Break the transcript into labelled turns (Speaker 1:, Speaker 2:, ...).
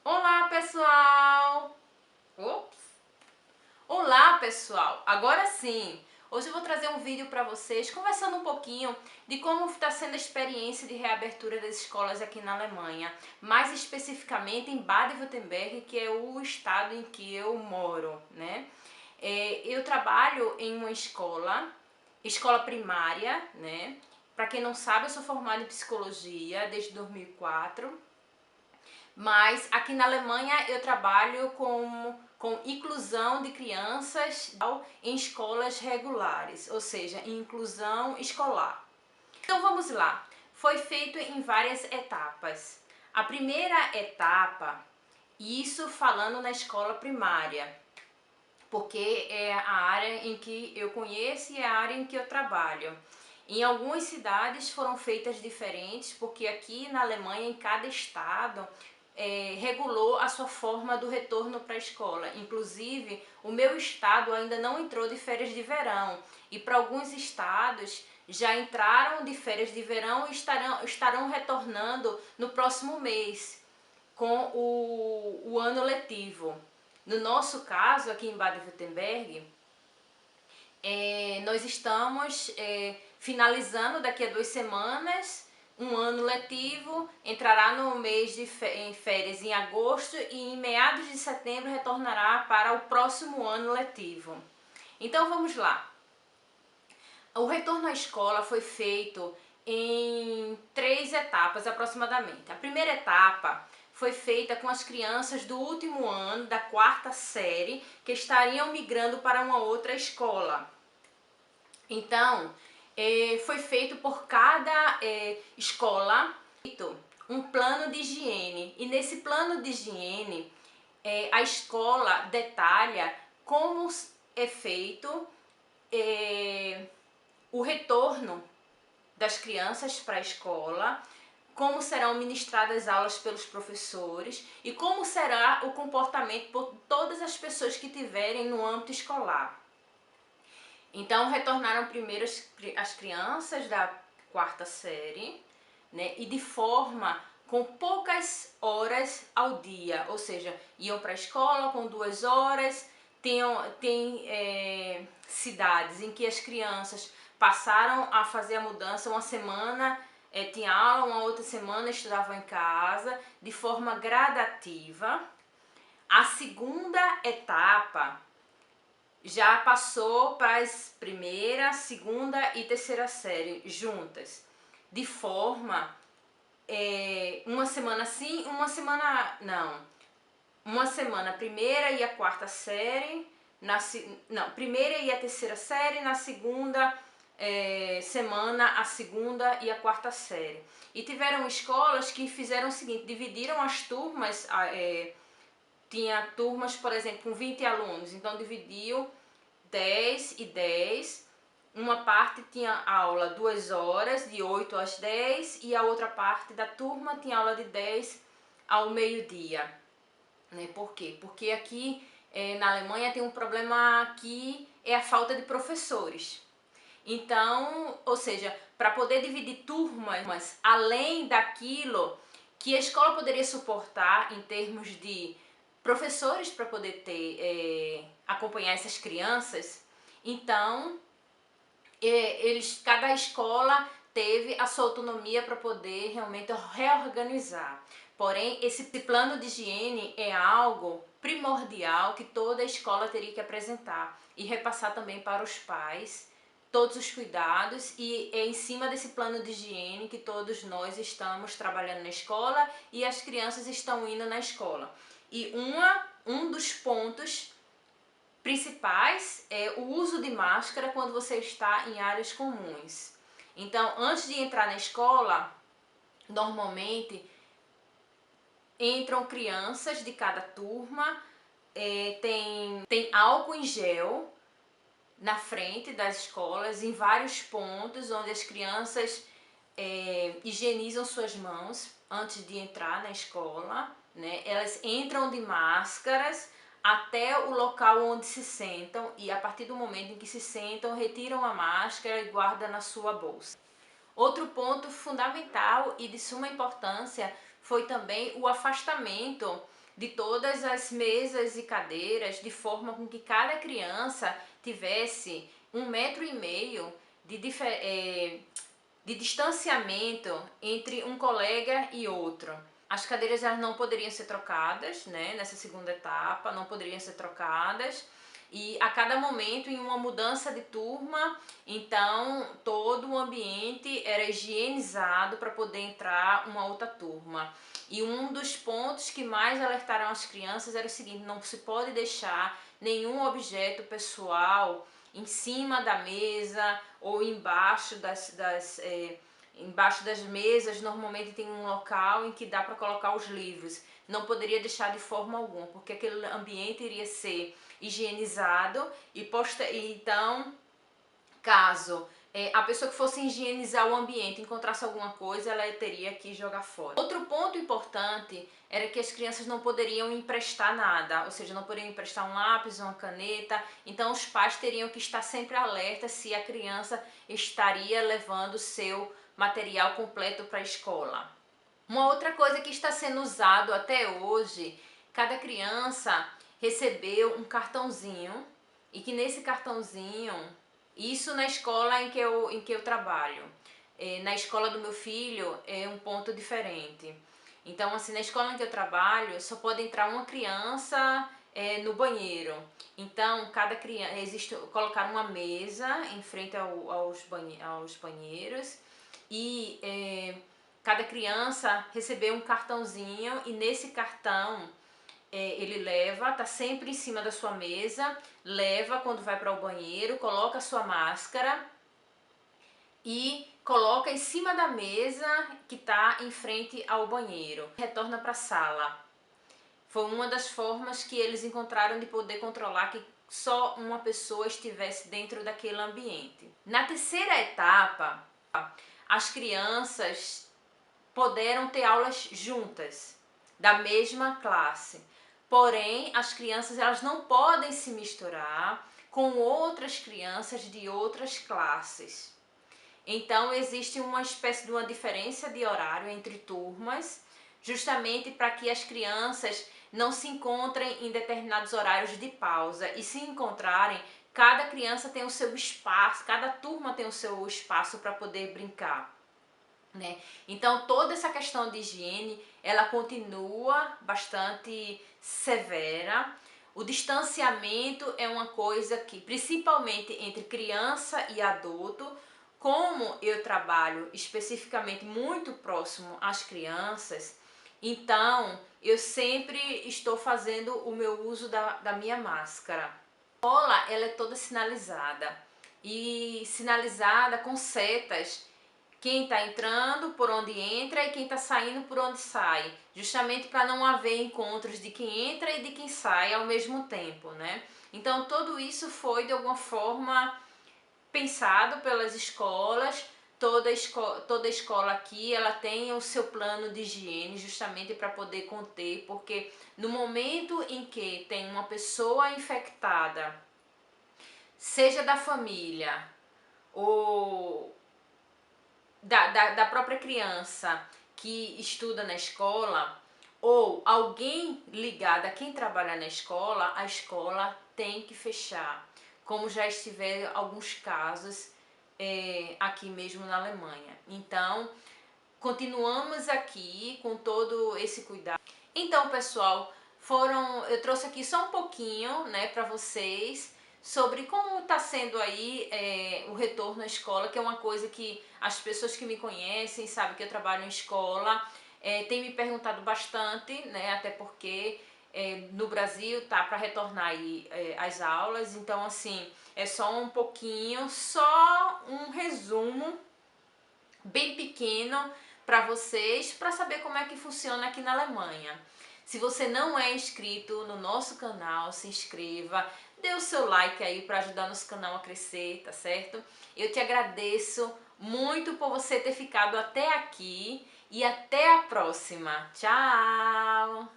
Speaker 1: Olá, pessoal! Ops! Olá, pessoal! Agora sim! Hoje eu vou trazer um vídeo para vocês conversando um pouquinho de como está sendo a experiência de reabertura das escolas aqui na Alemanha, mais especificamente em Baden-Württemberg, que é o estado em que eu moro, né? Eu trabalho em uma escola primária, né? Para quem não sabe, eu sou formada em psicologia desde 2004. Mas aqui na Alemanha eu trabalho com inclusão de crianças em escolas regulares, ou seja, em inclusão escolar. Então vamos lá, foi feito em várias etapas. A primeira etapa, isso falando na escola primária, porque é a área em que eu conheço e é a área em que eu trabalho. Em algumas cidades foram feitas diferentes, porque aqui na Alemanha, em cada estado, regulou a sua forma do retorno para a escola. Inclusive, o meu estado ainda não entrou de férias de verão, e para alguns estados já entraram de férias de verão e estarão retornando no próximo mês, com o ano letivo. No nosso caso, aqui em Baden-Württemberg, nós estamos finalizando daqui a 2 semanas um ano letivo, entrará no mês de férias em agosto e em meados de setembro retornará para o próximo ano letivo. Então vamos lá. O retorno à escola foi feito em 3 etapas aproximadamente. A primeira etapa foi feita com as crianças do último ano, da 4ª série, que estariam migrando para uma outra escola. Então, foi feito por cada escola um plano de higiene, e nesse plano de higiene a escola detalha como é feito o retorno das crianças para a escola, como serão ministradas aulas pelos professores e como será o comportamento por todas as pessoas que tiverem no âmbito escolar. Então retornaram primeiro as crianças da 4ª série, né, e de forma com poucas horas ao dia, ou seja, iam para a escola com 2 horas. Tem cidades em que as crianças passaram a fazer a mudança uma semana, tinha aula, uma outra semana estudavam em casa, de forma gradativa. A segunda etapa já passou para as primeira, segunda e terceira série juntas, de forma uma semana sim, uma semana não. Uma semana a primeira e a 4ª série, primeira e a terceira série, na segunda semana a segunda e a 4ª série. E tiveram escolas que fizeram o seguinte, dividiram as turmas, tinha turmas, por exemplo, com 20 alunos, então dividiu 10 e 10, uma parte tinha aula 2 horas, de 8 às 10, e a outra parte da turma tinha aula de 10 ao meio-dia. Né? Por quê? Porque aqui na Alemanha tem um problema que é a falta de professores. Então, ou seja, para poder dividir turmas além daquilo que a escola poderia suportar em termos de professores para poder acompanhar essas crianças, então cada escola teve a sua autonomia para poder realmente reorganizar. Porém, esse plano de higiene é algo primordial que toda escola teria que apresentar e repassar também para os pais todos os cuidados, e é em cima desse plano de higiene que todos nós estamos trabalhando na escola e as crianças estão indo na escola. E um dos pontos principais é o uso de máscara quando você está em áreas comuns. Então, antes de entrar na escola, normalmente entram crianças de cada turma, tem álcool em gel na frente das escolas, em vários pontos onde as crianças higienizam suas mãos antes de entrar na escola, né? Elas entram de máscaras até o local onde se sentam, e a partir do momento em que se sentam, retiram a máscara e guardam na sua bolsa. Outro ponto fundamental e de suma importância foi também o afastamento de todas as mesas e cadeiras, de forma com que cada criança tivesse 1,5 m de distanciamento entre um colega e outro. As cadeiras elas não poderiam ser trocadas, né? Nessa segunda etapa, não poderiam ser trocadas. E a cada momento, em uma mudança de turma, então todo o ambiente era higienizado para poder entrar uma outra turma. E um dos pontos que mais alertaram as crianças era o seguinte: não se pode deixar nenhum objeto pessoal em cima da mesa ou embaixo embaixo das mesas. Normalmente tem um local em que dá para colocar os livros. Não poderia deixar de forma alguma, porque aquele ambiente iria ser higienizado e então, caso a pessoa que fosse higienizar o ambiente encontrasse alguma coisa, ela teria que jogar fora. Outro ponto importante era que as crianças não poderiam emprestar nada, ou seja, não poderiam emprestar um lápis, uma caneta. Então os pais teriam que estar sempre alerta se a criança estaria levando seu material completo para a escola. Uma outra coisa que está sendo usado até hoje, cada criança recebeu um cartãozinho, e que nesse cartãozinho, isso na escola em que eu trabalho, na escola do meu filho é um ponto diferente. Então assim, na escola em que eu trabalho só pode entrar uma criança no banheiro. Então cada criança, colocar uma mesa em frente aos banheiros e cada criança recebeu um cartãozinho, e nesse cartão ele leva, tá sempre em cima da sua mesa, leva quando vai para o banheiro, coloca a sua máscara e coloca em cima da mesa que tá em frente ao banheiro. Retorna para a sala. Foi uma das formas que eles encontraram de poder controlar que só uma pessoa estivesse dentro daquele ambiente. Na terceira etapa, as crianças puderam ter aulas juntas, da mesma classe. Porém, as crianças elas não podem se misturar com outras crianças de outras classes. Então, existe uma espécie de uma diferença de horário entre turmas, justamente para que as crianças não se encontrem em determinados horários de pausa, e se encontrarem, cada criança tem o seu espaço, cada turma tem o seu espaço para poder brincar. Né? Então toda essa questão de higiene ela continua bastante severa. O distanciamento é uma coisa que, principalmente entre criança e adulto, como eu trabalho especificamente muito próximo às crianças, então eu sempre estou fazendo o meu uso da minha máscara. A escola ela é toda sinalizada, e sinalizada com setas. Quem está entrando, por onde entra, e quem está saindo, por onde sai. Justamente para não haver encontros de quem entra e de quem sai ao mesmo tempo, né? Então tudo isso foi de alguma forma pensado pelas escolas. Toda escola aqui ela tem o seu plano de higiene justamente para poder conter, porque no momento em que tem uma pessoa infectada, seja da família ou da própria criança que estuda na escola, ou alguém ligado a quem trabalha na escola, a escola tem que fechar, como já estiveram alguns casos aqui mesmo na Alemanha. Então, continuamos aqui com todo esse cuidado. Então, pessoal, eu trouxe aqui só um pouquinho, né, para vocês, sobre como está sendo aí o retorno à escola, que é uma coisa que as pessoas que me conhecem, sabem que eu trabalho em escola, têm me perguntado bastante, né, até porque no Brasil tá para retornar aí as aulas. Então assim, é só um pouquinho, só um resumo bem pequeno para vocês, para saber como é que funciona aqui na Alemanha. Se você não é inscrito no nosso canal, se inscreva, dê o seu like aí para ajudar nosso canal a crescer, tá certo? Eu te agradeço muito por você ter ficado até aqui e até a próxima. Tchau!